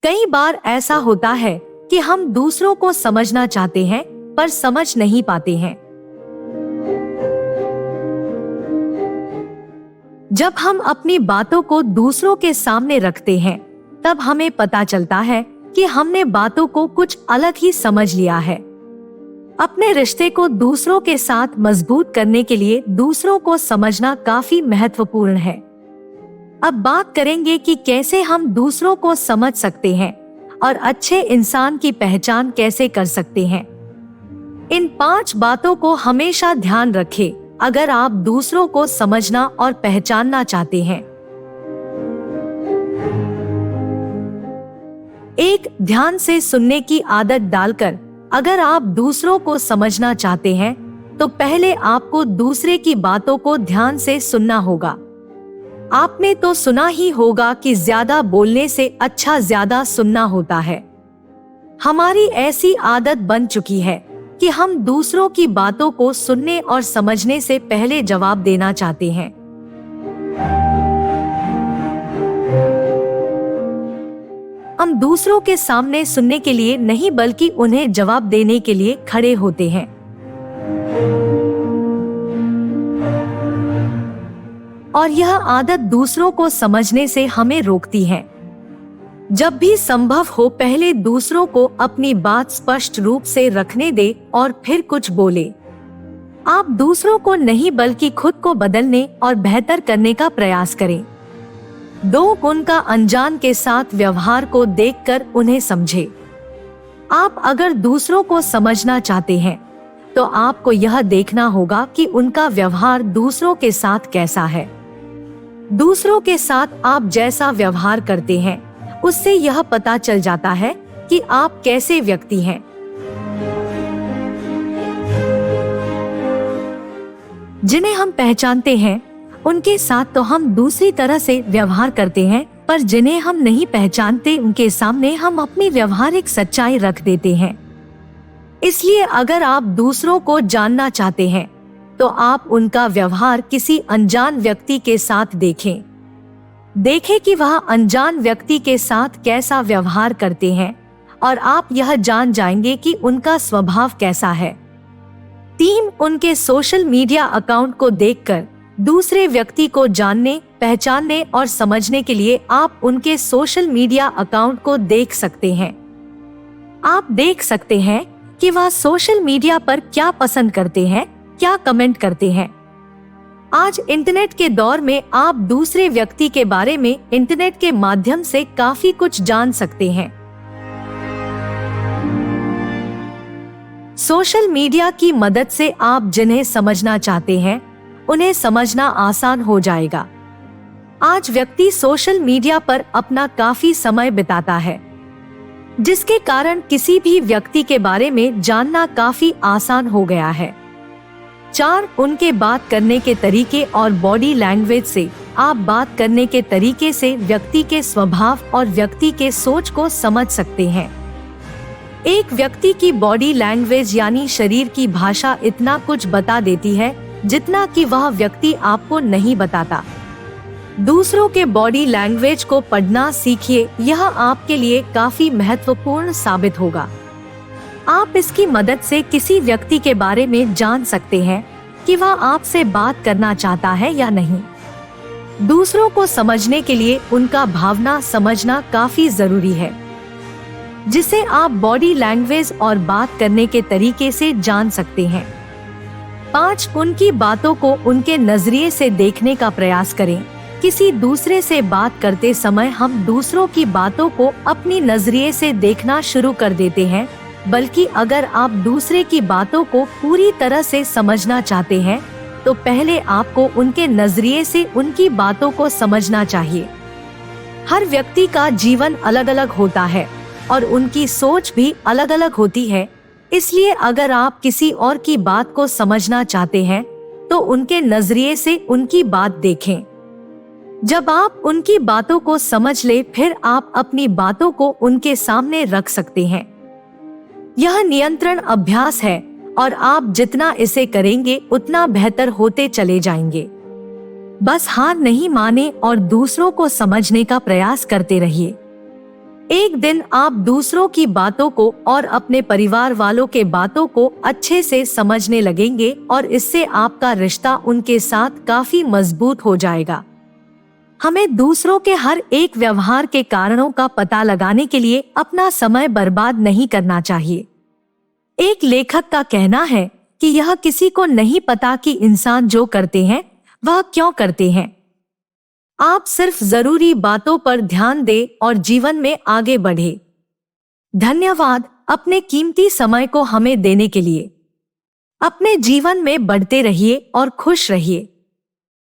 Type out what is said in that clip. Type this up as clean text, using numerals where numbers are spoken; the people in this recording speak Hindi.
कई बार ऐसा होता है कि हम दूसरों को समझना चाहते हैं पर समझ नहीं पाते हैं। जब हम अपनी बातों को दूसरों के सामने रखते हैं, तब हमें पता चलता है कि हमने बातों को कुछ अलग ही समझ लिया है। अपने रिश्ते को दूसरों के साथ मजबूत करने के लिए दूसरों को समझना काफी महत्वपूर्ण है। अब बात करेंगे कि कैसे हम दूसरों को समझ सकते हैं और अच्छे इंसान की पहचान कैसे कर सकते हैं। इन 5 बातों को हमेशा ध्यान रखें अगर आप दूसरों को समझना और पहचानना चाहते हैं। 1. ध्यान से सुनने की आदत डालकर। अगर आप दूसरों को समझना चाहते हैं तो पहले आपको दूसरे की बातों को ध्यान से सुनना होगा। आपने तो सुना ही होगा कि ज्यादा बोलने से अच्छा ज्यादा सुनना होता है। हमारी ऐसी आदत बन चुकी है कि हम दूसरों की बातों को सुनने और समझने से पहले जवाब देना चाहते हैं। हम दूसरों के सामने सुनने के लिए नहीं बल्कि उन्हें जवाब देने के लिए खड़े होते हैं। और यह आदत दूसरों को समझने से हमें रोकती है। जब भी संभव हो पहले दूसरों को अपनी बात स्पष्ट रूप से रखने दे और फिर कुछ बोले। आप दूसरों को नहीं बल्कि खुद को बदलने और बेहतर करने का प्रयास करें। 2. उनका अनजान के साथ व्यवहार को देखकर उन्हें समझे। आप अगर दूसरों को समझना चाहते हैं तो आपको यह देखना होगा कि उनका व्यवहार दूसरों के साथ कैसा है। दूसरों के साथ आप जैसा व्यवहार करते हैं उससे यह पता चल जाता है कि आप कैसे व्यक्ति हैं। जिन्हें हम पहचानते हैं उनके साथ तो हम दूसरी तरह से व्यवहार करते हैं, पर जिन्हें हम नहीं पहचानते उनके सामने हम अपनी व्यवहारिक सच्चाई रख देते हैं। इसलिए अगर आप दूसरों को जानना चाहते हैं तो आप उनका व्यवहार किसी अनजान व्यक्ति के साथ देखें कि वह अनजान व्यक्ति के साथ कैसा व्यवहार करते हैं और आप यह जान जाएंगे कि उनका स्वभाव कैसा है। 3. उनके सोशल मीडिया अकाउंट को देखकर दूसरे व्यक्ति को जानने, पहचानने और समझने के लिए आप उनके सोशल मीडिया अकाउंट को देख सकते हैं। आप देख सकते हैं कि वह सोशल मीडिया पर क्या पसंद करते हैं, क्या कमेंट करते हैं। आज इंटरनेट के दौर में आप दूसरे व्यक्ति के बारे में इंटरनेट के माध्यम से काफी कुछ जान सकते हैं। सोशल मीडिया की मदद से आप जिन्हें समझना चाहते हैं उन्हें समझना आसान हो जाएगा। आज व्यक्ति सोशल मीडिया पर अपना काफी समय बिताता है, जिसके कारण किसी भी व्यक्ति के बारे में जानना काफी आसान हो गया है। 4. उनके बात करने के तरीके और बॉडी लैंग्वेज से आप बात करने के तरीके से व्यक्ति के स्वभाव और व्यक्ति के सोच को समझ सकते हैं। एक व्यक्ति की बॉडी लैंग्वेज यानी शरीर की भाषा इतना कुछ बता देती है जितना कि वह व्यक्ति आपको नहीं बताता। दूसरों के बॉडी लैंग्वेज को पढ़ना सीखिए, यह आपके लिए काफी महत्वपूर्ण साबित होगा। आप इसकी मदद से किसी व्यक्ति के बारे में जान सकते हैं कि वह आपसे बात करना चाहता है या नहीं। दूसरों को समझने के लिए उनका भावना समझना काफी जरूरी है, जिसे आप बॉडी लैंग्वेज और बात करने के तरीके से जान सकते हैं। 5. उनकी बातों को उनके नजरिए से देखने का प्रयास करें। किसी दूसरे से बात करते समय हम दूसरों की बातों को अपनी नजरिए से देखना शुरू कर देते हैं, बल्कि अगर आप दूसरे की बातों को पूरी तरह से समझना चाहते हैं तो पहले आपको उनके नजरिए से उनकी बातों को समझना चाहिए। हर व्यक्ति का जीवन अलग अलग होता है और उनकी सोच भी अलग अलग होती है, इसलिए अगर आप किसी और की बात को समझना चाहते हैं तो उनके नजरिए से उनकी बात देखें। जब आप उनकी बातों को समझ ले फिर आप अपनी बातों को उनके सामने रख सकते हैं। यह नियंत्रण अभ्यास है और आप जितना इसे करेंगे उतना बेहतर होते चले जाएंगे। बस हार नहीं माने और दूसरों को समझने का प्रयास करते रहिए। एक दिन आप दूसरों की बातों को और अपने परिवार वालों के बातों को अच्छे से समझने लगेंगे और इससे आपका रिश्ता उनके साथ काफी मजबूत हो जाएगा। हमें दूसरों के हर एक व्यवहार के कारणों का पता लगाने के लिए अपना समय बर्बाद नहीं करना चाहिए। एक लेखक का कहना है कि यह किसी को नहीं पता कि इंसान जो करते हैं वह क्यों करते हैं। आप सिर्फ जरूरी बातों पर ध्यान दें और जीवन में आगे बढ़े। धन्यवाद अपने कीमती समय को हमें देने के लिए। अपने जीवन में बढ़ते रहिए और खुश रहिए।